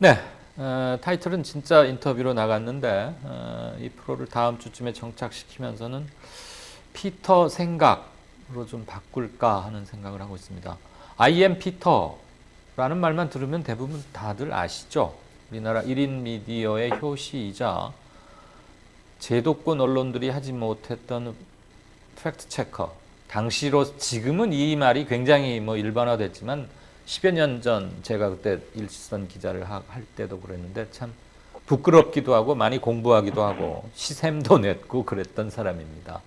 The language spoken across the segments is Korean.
네, 타이틀은 진짜 인터뷰로 나갔는데 이 프로를 다음 주쯤에 정착시키면서는 피터 생각으로 좀 바꿀까 하는 생각을 하고 있습니다. I am 피터라는 말만 들으면 대부분 다들 아시죠? 우리나라 1인 미디어의 효시이자 제도권 언론들이 하지 못했던 팩트 체커. 당시로 지금은 이 말이 굉장히 일반화됐지만 10여 년 전 제가 그때 일선 기자를 할 때도 그랬는데 참 부끄럽기도 하고 많이 공부하기도 하고 시샘도 냈고 그랬던 사람입니다.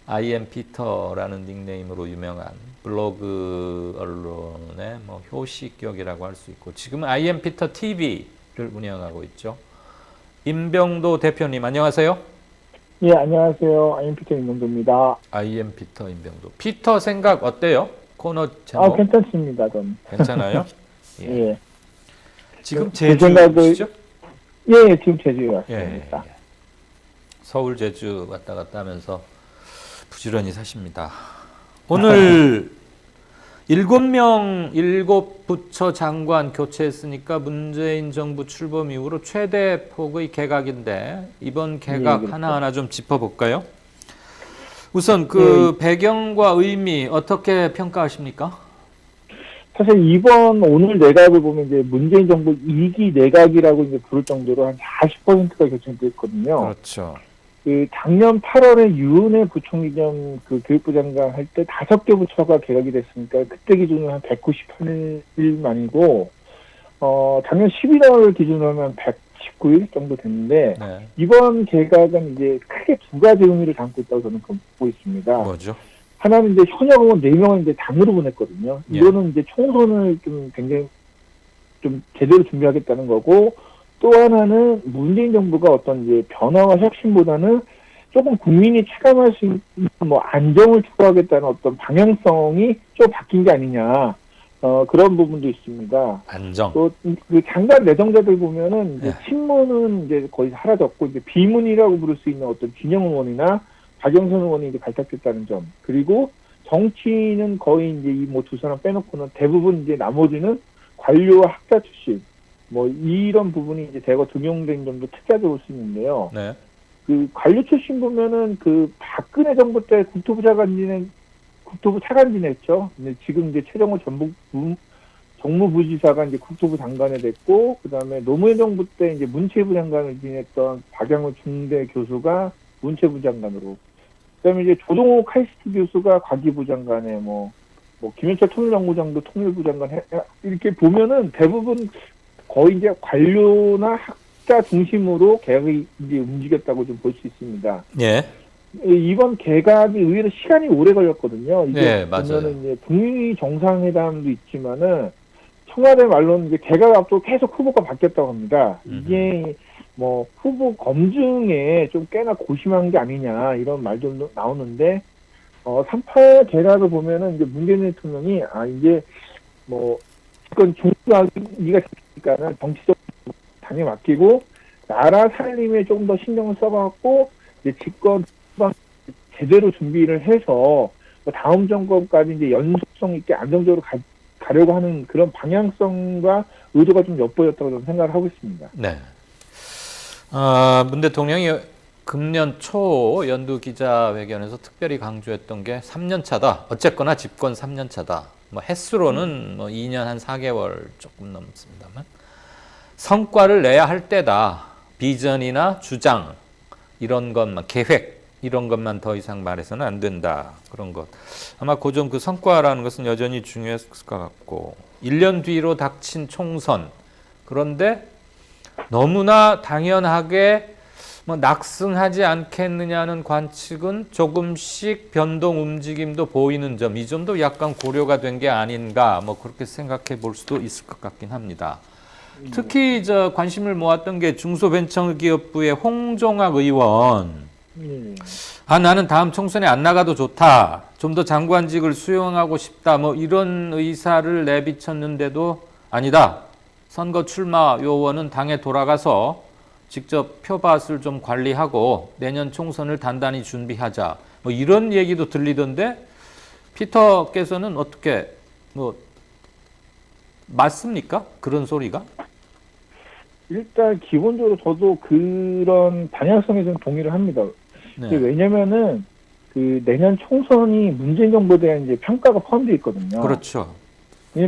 I am 피터라는 닉네임으로 유명한 블로그 언론의 효시격이라고 할 수 있고 지금은 I am 피터 TV를 운영하고 있죠. 임병도 대표님 안녕하세요. 예, 안녕하세요. 아임피터 임명도입니다. I am 피터 임병도. 피터 생각 어때요? 코너 제목. 괜찮습니다, 전. 괜찮아요? 예. 예. 지금 제 제주시죠? 예, 지금 제주에 왔습니다. 예. 서울 제주 왔다 갔다 하면서 부지런히 사십니다. 오늘 7명 7부처 장관 교체했으니까 문재인 정부 출범 이후로 최대 폭의 개각인데 이번 개각 예, 하나하나 좀 짚어볼까요? 우선 배경과 의미 어떻게 평가하십니까? 사실 오늘 내각을 보면 이제 문재인 정부 2기 내각이라고 이제 부를 정도로 한 40%가 결정됐거든요. 그렇죠. 작년 8월에 유은혜 부총리 겸 교육부 장관 할 때 5개 부처가 개각이 됐으니까 그때 기준으로 한 198일 만이고, 작년 11월 기준으로 하면 119일 정도 됐는데, 네. 이번 개각은 이제 크게 두 가지 의미를 담고 있다고 저는 보고 있습니다. 뭐죠? 하나는 이제 현역 의원 4명을 이제 당으로 보냈거든요. 예. 이거는 이제 총선을 좀 굉장히 좀 제대로 준비하겠다는 거고, 또 하나는 문재인 정부가 어떤 이제 변화와 혁신보다는 조금 국민이 체감할 수 있는 안정을 추구하겠다는 어떤 방향성이 좀 바뀐 게 아니냐. 그런 부분도 있습니다. 안정. 또 그 장관 내정자들 보면은 이제 네. 친문은 이제 거의 사라졌고 이제 비문이라고 부를 수 있는 어떤 진영 의원이나 박영선 의원이 이제 발탁됐다는 점. 그리고 정치는 거의 이제 이 두 사람 빼놓고는 대부분 이제 나머지는 관료와 학자 출신. 이런 부분이 이제 대거 등용된 점도 특이하게 볼 수 있는데요. 네. 관료 출신 보면은 박근혜 정부 때 국토부 차관 지냈죠. 근데 지금 이제 최정호 정무부지사가 이제 국토부 장관이 됐고, 그 다음에 노무현 정부 때 이제 문체부 장관을 지냈던 박양호 중대 교수가 문체부 장관으로, 그 다음에 이제 조동호 카이스트 교수가 과기부 장관에 김현철 통일정보장도 통일부 장관 이렇게 보면은 대부분 거의 이제 관료나 학자 중심으로 개각이 이제 움직였다고 좀 볼 수 있습니다. 예. 이번 개각이 의외로 시간이 오래 걸렸거든요. 이게 네, 맞아요. 보면은 이제 북미 정상회담도 있지만은 청와대 말로는 이제 개각 앞두고 계속 후보가 바뀌었다고 합니다. 이게 후보 검증에 좀 꽤나 고심한 게 아니냐 이런 말들도 나오는데 3.8 개각을 보면은 이제 문재인 대통령이 이제 이건 중국이가 됐으니까는 정치적 당에 맡기고 나라 살림에 조금 더 신경을 써갖고 이제 집권 제대로 준비를 해서 다음 정권까지 이제 연속성 있게 안정적으로 가려고 하는 그런 방향성과 의도가 좀 엿보였다고 저는 생각을 하고 있습니다. 네. 문 대통령이 금년 초 연두 기자회견에서 특별히 강조했던 게 3년 차다. 어쨌거나 집권 3년 차다. 횟수로는 2년 한 4개월 조금 넘습니다만 성과를 내야 할 때다. 비전이나 주장 이런 것만 계획 이런 것만 더 이상 말해서는 안 된다. 그런 것. 아마 그 성과라는 것은 여전히 중요했을 것 같고 1년 뒤로 닥친 총선. 그런데 너무나 당연하게 낙승하지 않겠느냐는 관측은 조금씩 변동 움직임도 보이는 점, 이 점도 약간 고려가 된 게 아닌가 그렇게 생각해 볼 수도 있을 것 같긴 합니다. 특히 관심을 모았던 게 중소벤처기업부의 홍종학 의원. 나는 다음 총선에 안 나가도 좋다. 좀 더 장관직을 수용하고 싶다. 이런 의사를 내비쳤는데도 아니다. 선거 출마 요원은 당에 돌아가서 직접 표밭을 좀 관리하고 내년 총선을 단단히 준비하자. 이런 얘기도 들리던데 피터께서는 어떻게 맞습니까? 그런 소리가? 일단 기본적으로 저도 그런 방향성에 좀 동의를 합니다. 네. 왜냐면은 그 내년 총선이 문재인 정부에 대한 이제 평가가 포함되어 있거든요. 그렇죠.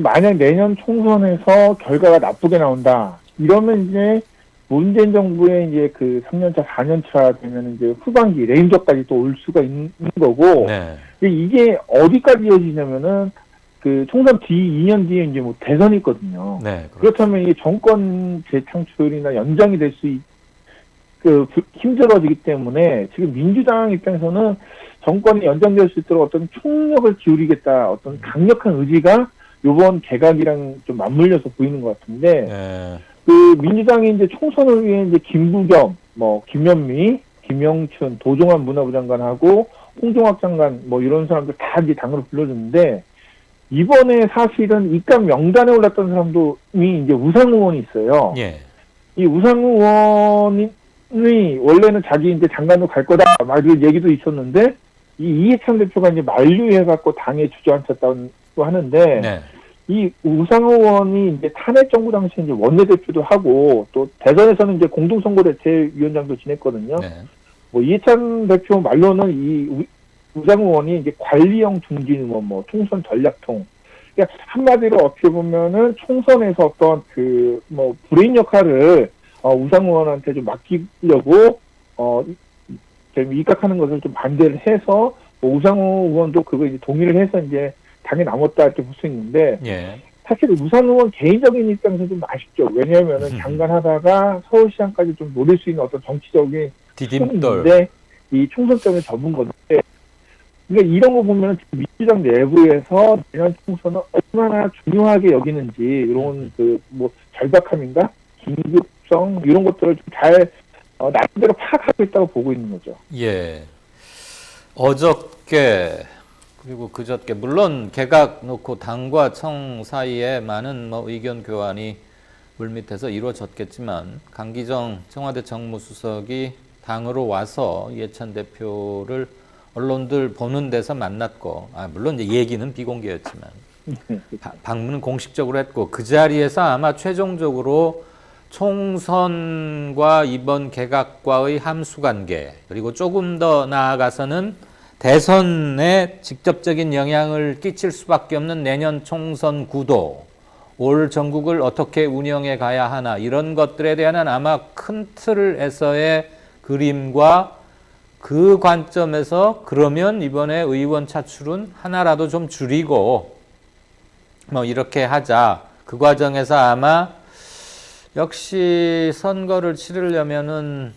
만약 내년 총선에서 결과가 나쁘게 나온다. 이러면 이제 문재인 정부의 이제 그 3년차, 4년차 되면 이제 후반기 레임덕까지 또 올 수가 있는 거고. 네. 근데 이게 어디까지 이어지냐면은 그 총선 뒤 2년 뒤에 이제 뭐 대선이 있거든요. 네. 그렇죠. 그렇다면 이 정권 재창출이나 연장이 될 수 힘들어지기 때문에 지금 민주당 입장에서는 정권이 연장될 수 있도록 어떤 총력을 기울이겠다, 어떤 강력한 의지가 이번 개각이랑 좀 맞물려서 보이는 것 같은데, 네. 그 민주당이 이제 총선을 위해 이제 김부겸, 뭐 김현미, 김영춘, 도종환 문화부 장관하고 홍종학 장관 뭐 이런 사람들 다 이제 당으로 불러줬는데, 이번에 사실은 입각 명단에 올랐던 사람들이 이제 우상 의원이 있어요. 예. 이 우상 의원이 원래는 자기 이제 장관으로 갈 거다 막 이런 얘기도 있었는데, 이 이해찬 대표가 이제 만류해갖고 당에 주저앉혔다고 하는데, 네. 이 우상 의원이 이제 탄핵 정부 당시에 이제 원내대표도 하고 또 대선에서는 이제 공동선거대책위원장도 지냈거든요. 네. 뭐 이해찬 대표 말로는 이 우상 의원이 이제 관리형 중진 의원, 뭐 총선 전략통. 그러니까 한마디로 어떻게 보면은 총선에서 어떤 그 뭐 브레인 역할을 우상 의원한테 좀 맡기려고 좀 입각하는 것을 좀 반대를 해서 뭐 우상 의원도 그거 이제 동의를 해서 이제 당에 남았다 이렇게 볼 수 있는데, 예. 사실 우상 의원 개인적인 입장에서 좀 아쉽죠. 왜냐하면은 장관 하다가 서울시장까지 좀 노릴 수 있는 어떤 정치적인 디딤돌. 인데 이 총선 때문에 접은 건데, 그러니까 이런 거 보면 민주당 내부에서 내년 총선을 얼마나 중요하게 여기는지 이런 그 뭐 절박함인가 긴급성 이런 것들을 좀 잘 나름대로 파악하고 있다고 보고 있는 거죠. 예. 어저께 그리고 그저께 물론 개각 놓고 당과 청 사이에 많은 뭐 의견 교환이 물밑에서 이루어졌겠지만, 강기정 청와대 정무수석이 당으로 와서 이해찬 대표를 언론들 보는 데서 만났고, 물론 이제 얘기는 비공개였지만 방문은 공식적으로 했고, 그 자리에서 아마 최종적으로 총선과 이번 개각과의 함수관계, 그리고 조금 더 나아가서는 대선에 직접적인 영향을 끼칠 수밖에 없는 내년 총선 구도, 올 전국을 어떻게 운영해 가야 하나, 이런 것들에 대한 아마 큰 틀에서의 그림과 그 관점에서 그러면 이번에 의원 차출은 하나라도 좀 줄이고 뭐 이렇게 하자. 그 과정에서 아마 역시 선거를 치르려면은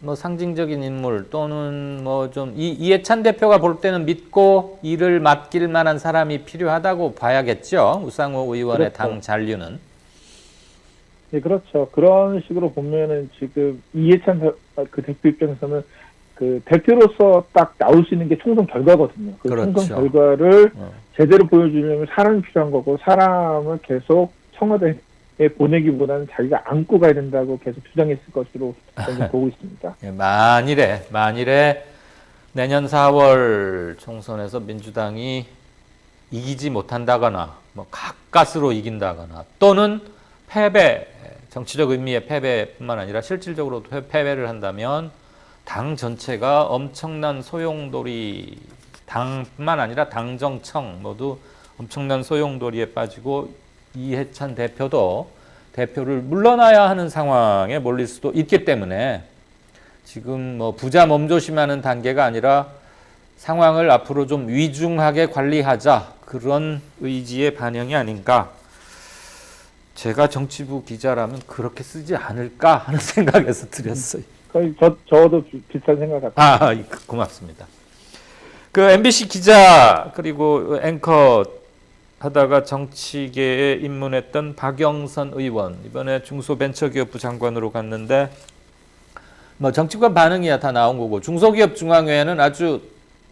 뭐 상징적인 인물 또는 뭐 좀 이해찬 대표가 볼 때는 믿고 일을 맡길 만한 사람이 필요하다고 봐야겠죠. 우상호 의원의 그렇죠. 당 잔류는. 네, 그렇죠. 그런 식으로 보면은 지금 이해찬 그 대표 입장에서는 그 대표로서 딱 나올 수 있는 게 총선 결과거든요. 그 그렇죠. 총선 결과를 제대로 보여주려면 사람이 필요한 거고, 사람을 계속 청와대에 보내기보다는 자기가 안고 가야 된다고 계속 주장했을 것으로 저는 보고 있습니다. 예, 만일에 내년 4월 총선에서 민주당이 이기지 못한다거나 뭐 가까스로 이긴다거나 또는 패배, 정치적 의미의 패배뿐만 아니라 실질적으로 패배를 한다면 당 전체가 엄청난 소용돌이, 당뿐만 아니라 당정청 모두 엄청난 소용돌이에 빠지고 이해찬 대표도 대표를 물러나야 하는 상황에 몰릴 수도 있기 때문에 지금 뭐 부자 몸조심하는 단계가 아니라 상황을 앞으로 좀 위중하게 관리하자, 그런 의지의 반영이 아닌가. 제가 정치부 기자라면 그렇게 쓰지 않을까 하는 생각에서 드렸어요. 거의 저도 비슷한 생각 같아요. 고맙습니다. 그 MBC 기자 그리고 앵커 하다가 정치계에 입문했던 박영선 의원, 이번에 중소벤처기업부 장관으로 갔는데 뭐 정치권 반응이야 다 나온 거고, 중소기업중앙회는 아주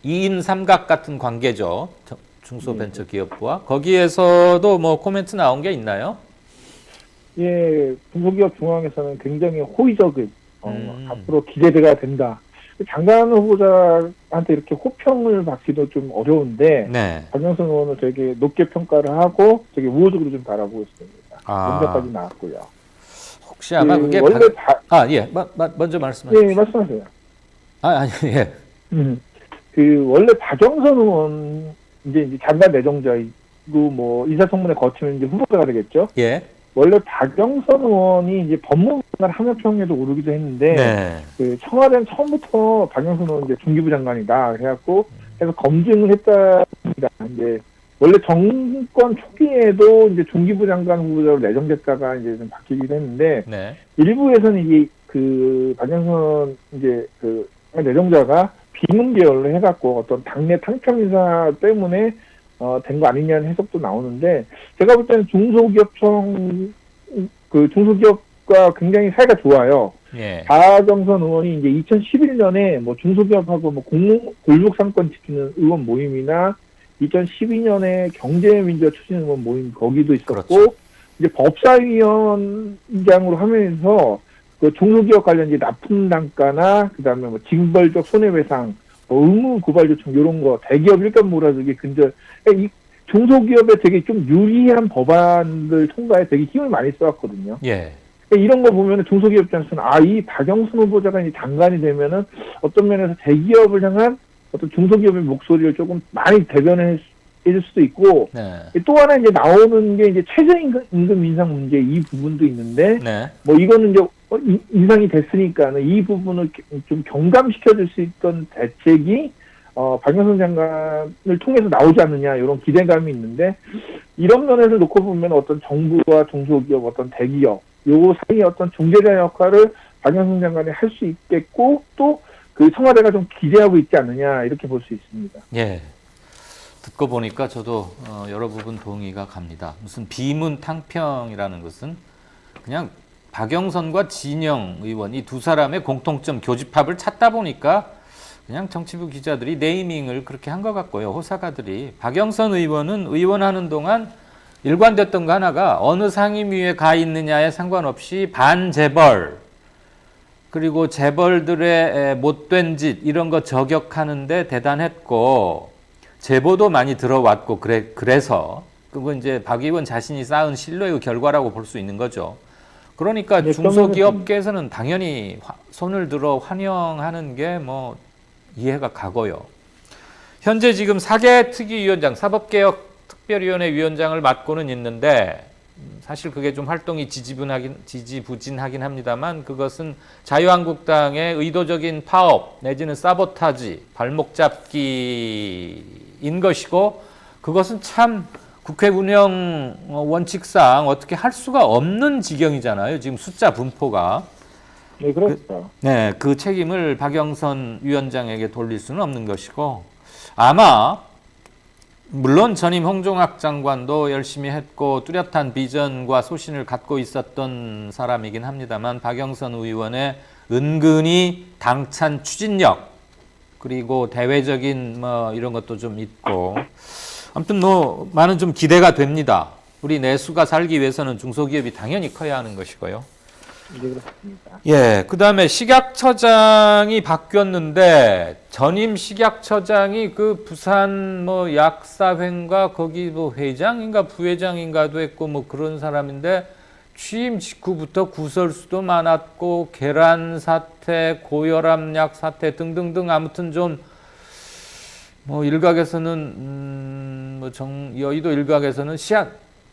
2인 삼각 같은 관계죠. 중소벤처기업부와. 거기에서도 뭐 코멘트 나온 게 있나요? 예, 중소기업 중앙에서는 굉장히 호의적인 앞으로 기대가 된다. 장관 후보자한테 이렇게 호평을 받기도 좀 어려운데, 네. 박영선 의원은 되게 높게 평가를 하고 되게 우호적으로 좀 바라보고 있습니다. 문제까지 나왔고요. 혹시 아마 그 그게 원래 예, 먼저 말씀하세요. 예, 말씀하세요. 아니, 예. 그 원래 박영선 의원 이제 장관 내정자이고 뭐 인사청문회 거치면 이제 후보자가 되겠죠. 예. 원래 박영선 의원이 이제 법무장관 하명평에도 오르기도 했는데 네. 그 청와대는 처음부터 박영선 의원 이제 중기부 장관이다 그래갖고 해서 검증을 했답니다. 이제 원래 정권 초기에도 이제 중기부 장관 후보자로 내정됐다가 이제 좀 바뀌기도 했는데 네. 일부에서는 이게 그 박영선 이제 그 내정자가 비문 계열로 해갖고 어떤 당내 탕평 인사 때문에 된 거 아니냐는 해석도 나오는데 제가 볼 때는 중소기업청 그 중소기업과 굉장히 사이가 좋아요. 예. 박영선 의원이 이제 2011년에 뭐 중소기업하고 뭐 골목 상권 지키는 의원 모임이나 2012년에 경제민주화 추진 의원 모임 거기도 있었고 그렇죠. 이제 법사위원장으로 하면서 그 중소기업 관련 이제 납품 단가나 그다음에 뭐 징벌적 손해배상, 뭐 의무 고발 요청 이런 거 대기업 일감 몰아주기 근절 이 중소기업에 되게 좀 유리한 법안들 통과에 되게 힘을 많이 써왔거든요. 예. 이런 거 보면은 중소기업 입장에서는 이 박영선 후보자가 이제 장관이 되면은 어떤 면에서 대기업을 향한 어떤 중소기업의 목소리를 조금 많이 대변해 줄 수도 있고 네. 또 하나 이제 나오는 게 이제 최저임금 인상 문제 이 부분도 있는데 네. 뭐 이거는 이제 인상이 됐으니까는 이 부분을 좀 경감시켜 줄 수 있던 대책이 박영선 장관을 통해서 나오지 않느냐 이런 기대감이 있는데 이런 면에서 놓고 보면 어떤 정부와 중소기업 어떤 대기업 요 사이의 어떤 중재자 역할을 박영선 장관이 할 수 있겠고 또 그 청와대가 좀 기대하고 있지 않느냐 이렇게 볼 수 있습니다. 예. 듣고 보니까 저도 여러 부분 동의가 갑니다. 무슨 비문 탕평이라는 것은 그냥 박영선과 진영 의원 이 두 사람의 공통점 교집합을 찾다 보니까 그냥 정치부 기자들이 네이밍을 그렇게 한 것 같고요. 호사가들이. 박영선 의원은 의원하는 동안 일관됐던 거 하나가 어느 상임위에 가 있느냐에 상관없이 반재벌 그리고 재벌들의 못된 짓 이런 거 저격하는데 대단했고 제보도 많이 들어왔고 그래서 그건 이제 박 의원 자신이 쌓은 신뢰의 결과라고 볼 수 있는 거죠. 그러니까 네, 중소기업계에서는 당연히 손을 들어 환영하는 게 뭐 이해가 가고요. 현재 지금 사개특위위원장 사법개혁 특별위원회 위원장을 맡고는 있는데 사실 그게 좀 활동이 지지부진하긴 합니다만 그것은 자유한국당의 의도적인 파업 내지는 사보타지 발목 잡기인 것이고 그것은 참 국회 운영 원칙상 어떻게 할 수가 없는 지경이잖아요. 지금 숫자 분포가. 네, 그렇죠. 그 책임을 박영선 위원장에게 돌릴 수는 없는 것이고 아마 물론 전임 홍종학 장관도 열심히 했고 뚜렷한 비전과 소신을 갖고 있었던 사람이긴 합니다만 박영선 의원의 은근히 당찬 추진력 그리고 대외적인 뭐 이런 것도 좀 있고 아무튼 뭐 많은 좀 기대가 됩니다. 우리 내수가 살기 위해서는 중소기업이 당연히 커야 하는 것이고요. 네, 그렇습니다. 예, 그 다음에 식약처장이 바뀌었는데 전임 식약처장이 그 부산 뭐 약사회인가 거기 뭐 회장인가 부회장인가도 했고 뭐 그런 사람인데 취임 직후부터 구설수도 많았고 계란 사태, 고혈압약 사태 등등등 아무튼 좀 뭐 일각에서는 뭐 여의도 일각에서는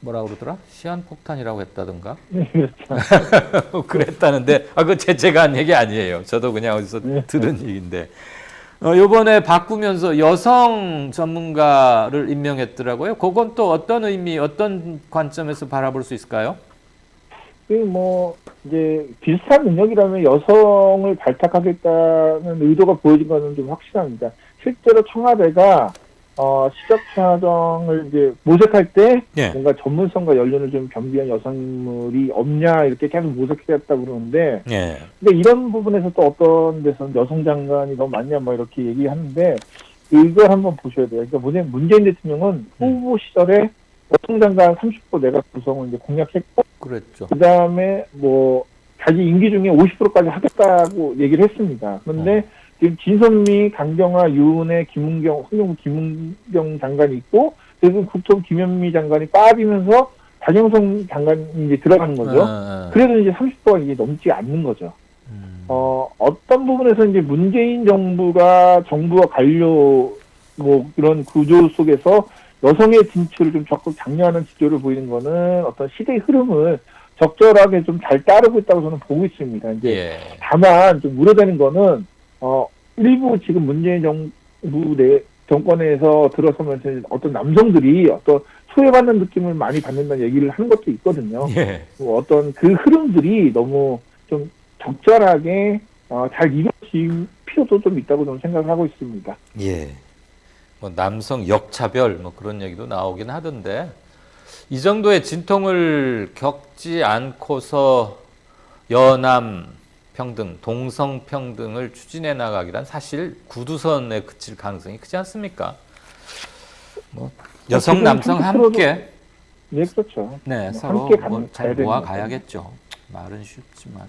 뭐라 그러더라? 시한폭탄이라고 했다던가? 네, 그렇죠. 그랬다는데, 그거 제가 한 얘기 아니에요. 저도 그냥 어디서 들은 얘기인데. 요번에 바꾸면서 여성 전문가를 임명했더라고요. 그건 또 어떤 의미, 어떤 관점에서 바라볼 수 있을까요? 이제 비슷한 능력이라면 여성을 발탁하겠다는 의도가 보여진 거는 좀 확실합니다. 실제로 청와대가 시적차정을 이제 모색할 때 예. 뭔가 전문성과 연륜을 좀 겸비한 여성인물이 없냐 이렇게 계속 모색했다고 그러는데 예. 근데 이런 부분에서 또 어떤 데서는 여성 장관이 너무 많냐 뭐 이렇게 얘기하는데 이걸 한번 보셔야 돼요. 그러니까 문재인 대통령은 후보 시절에 여성 장관 30% 내각 구성을 이제 공약했고 그랬죠. 그다음에 뭐 자기 임기 중에 50%까지 하겠다고 얘기를 했습니다. 그런데 지금 진선미, 강경화, 유은혜, 김은경, 황교안 김은경 장관이 있고, 그리고 국토부 김현미 장관이 빠지면서 장영성 장관이 이제 들어가는 거죠. 그래도 이제 30%가 이게 넘지 않는 거죠. 어떤 부분에서 이제 문재인 정부가 관료 뭐 이런 구조 속에서 여성의 진출을 좀 적극 장려하는 지도를 보이는 거는 어떤 시대의 흐름을 적절하게 좀 잘 따르고 있다고 저는 보고 있습니다. 이제 예. 다만 좀 우려되는 거는 일부 지금 문재인 정부 내 정권에서 들어서면서 어떤 남성들이 어떤 소외받는 느낌을 많이 받는다는 얘기를 하는 것도 있거든요. 예. 어떤 그 흐름들이 너무 좀 적절하게 잘 이루어질 필요도 좀 있다고 저는 생각을 하고 있습니다. 예. 뭐 남성 역차별 뭐 그런 얘기도 나오긴 하던데 이 정도의 진통을 겪지 않고서 여남 평등, 동성 평등을 추진해 나가기란 사실 구두선에 그칠 가능성이 크지 않습니까? 뭐 여성, 남성 함께 네, 그렇죠. 네, 뭐 서로 함께 잘 모아 가야겠죠. 말은 쉽지만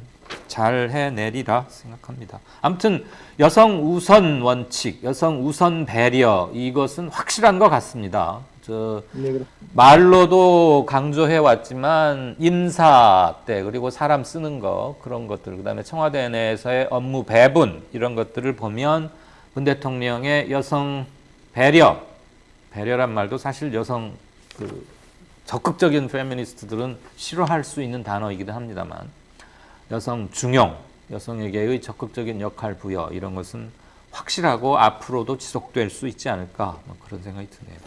잘 해내리라 생각합니다. 아무튼 여성 우선 원칙, 여성 우선 배려 이것은 확실한 것 같습니다. 네, 그렇습니다. 말로도 강조해 왔지만 인사 때 그리고 사람 쓰는 거 그런 것들 그다음에 청와대 내에서의 업무 배분 이런 것들을 보면 문 대통령의 여성 배려란 말도 사실 여성 적극적인 페미니스트들은 싫어할 수 있는 단어이기도 합니다만 여성 중용, 여성에게의 적극적인 역할 부여 이런 것은 확실하고 앞으로도 지속될 수 있지 않을까 뭐 그런 생각이 드네요.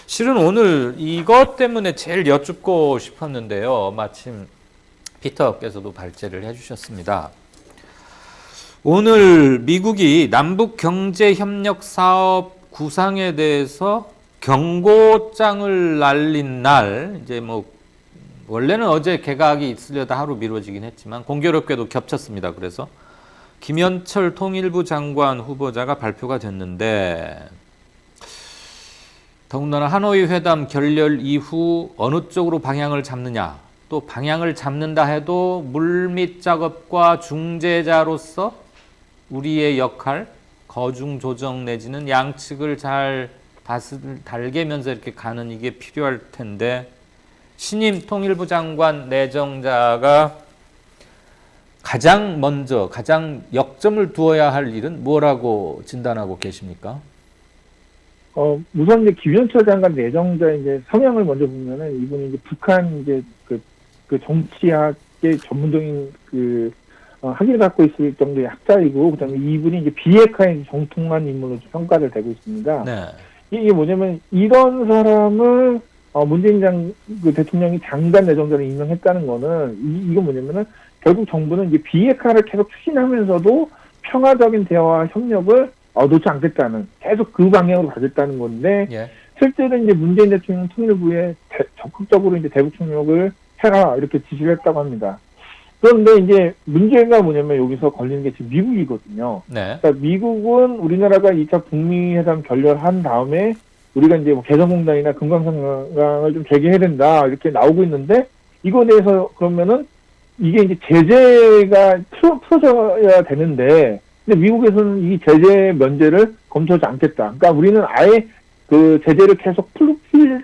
실은 오늘 이것 때문에 제일 여쭙고 싶었는데요. 마침 피터께서도 발제를 해주셨습니다. 오늘 미국이 남북 경제 협력 사업 구상에 대해서 경고장을 날린 날, 이제 뭐 원래는 어제 개각이 있으려다 하루 미뤄지긴 했지만 공교롭게도 겹쳤습니다. 그래서 김현철 통일부 장관 후보자가 발표가 됐는데 더군다나 하노이 회담 결렬 이후 어느 쪽으로 방향을 잡느냐, 또 방향을 잡는다 해도 물밑 작업과 중재자로서 우리의 역할, 거중 조정 내지는 양측을 잘 밭을 달개면서 이렇게 가는 이게 필요할 텐데 신임 통일부 장관 내정자가 가장 먼저 가장 역점을 두어야 할 일은 뭐라고 진단하고 계십니까? 우선 이제 김현철 장관 내정자 이제 성향을 먼저 보면은 이분이 이제 북한 이제 그 정치학의 전문적인 학위를 갖고 있을 정도의 학자이고 그다음에 이분이 이제 비핵화에 정통한 인물로 평가를 되고 있습니다. 네. 이게 뭐냐면 이런 사람을 문재인 대통령이 장관 내정자를 임명했다는 거는 이건 뭐냐면은 결국 정부는 이제 비핵화를 계속 추진하면서도 평화적인 대화와 협력을 놓지 않겠다는 계속 그 방향으로 가겠다는 건데 예. 실제로 이제 문재인 대통령 통일부에 적극적으로 이제 대북 협력을 해라 이렇게 지시를 했다고 합니다. 그런데 이제 문제가 뭐냐면 여기서 걸리는 게 지금 미국이거든요. 네. 그러니까 미국은 우리나라가 2차 북미 회담 결렬한 다음에 우리가 이제 뭐 개성공단이나 금강산강을 좀 재개해야 된다 이렇게 나오고 있는데 이거에 대해서 그러면은 이게 이제 제재가 풀어져야 되는데 근데 미국에서는 이 제재 면제를 검토하지 않겠다. 그러니까 우리는 아예 그 제재를 계속 풀어줄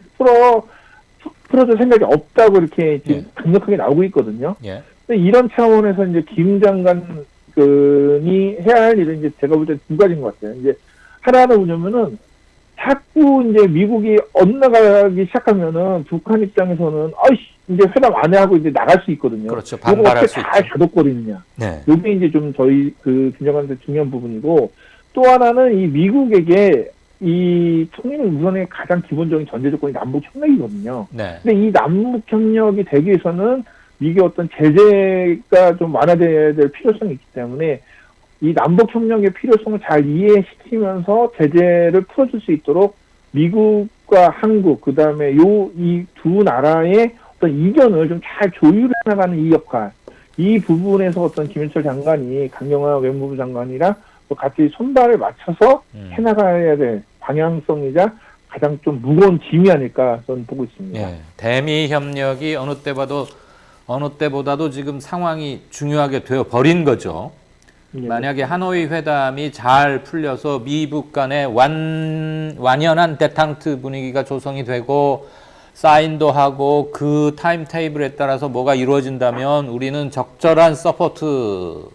생각이 없다고 이렇게 지금 강력하게 나오고 있거든요. 예. 근데 이런 차원에서 이제 김 장관이 해야 할 일은 이제 제가 볼 때 두 가지인 것 같아요. 이제 하나는 뭐냐면은 자꾸 이제 미국이 엇나가기 시작하면은 북한 입장에서는 이제 회담 안 해 하고 이제 나갈 수 있거든요. 그렇죠. 반발할 수 어떻게 잘 있죠. 가독거리느냐. 네. 이게 이제 좀 저희 김 장관한테 중요한 부분이고 또 하나는 이 미국에게 이 통일 우선의 가장 기본적인 전제 조건이 남북 협력이거든요. 네. 근데 이 남북 협력이 되기 위해서는 미국의 어떤 제재가 좀 완화돼야 될 필요성이 있기 때문에 이 남북 협력의 필요성을 잘 이해시키면서 제재를 풀어줄 수 있도록 미국과 한국 그다음에 이 두 나라의 어떤 이견을 좀 잘 조율해 나가는 이 역할, 이 부분에서 어떤 김현철 장관이 강경화 외무부 장관이랑 같이 손발을 맞춰서 해나가야 될 방향성이자 가장 좀 무거운 짐이 아닐까 저는 보고 있습니다. 예. 대미 협력이 어느 때보다도 지금 상황이 중요하게 되어 버린 거죠. 네. 만약에 하노이 회담이 잘 풀려서 미북 간의 완연한 대탕트 분위기가 조성이 되고 사인도 하고 그 타임 테이블에 따라서 뭐가 이루어진다면 우리는 적절한 서포트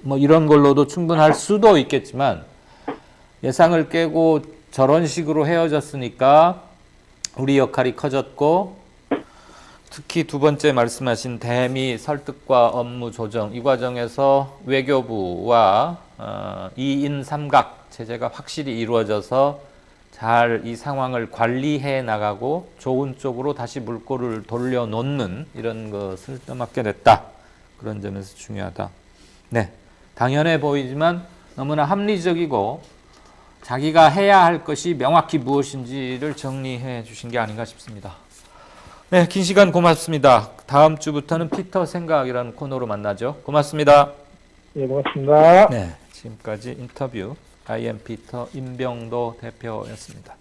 뭐 이런 걸로도 충분할 수도 있겠지만 예상을 깨고 저런 식으로 헤어졌으니까 우리 역할이 커졌고 특히 두 번째 말씀하신 대미 설득과 업무 조정 이 과정에서 외교부와 2인 3각 체제가 확실히 이루어져서 잘 이 상황을 관리해 나가고 좋은 쪽으로 다시 물꼬를 돌려놓는 이런 것을 떠맡게 됐다. 그런 점에서 중요하다. 네, 당연해 보이지만 너무나 합리적이고 자기가 해야 할 것이 명확히 무엇인지를 정리해 주신 게 아닌가 싶습니다. 네, 긴 시간 고맙습니다. 다음 주부터는 피터 생각이라는 코너로 만나죠. 고맙습니다. 예, 고맙습니다. 네, 지금까지 인터뷰 IM 피터 임병도 대표였습니다.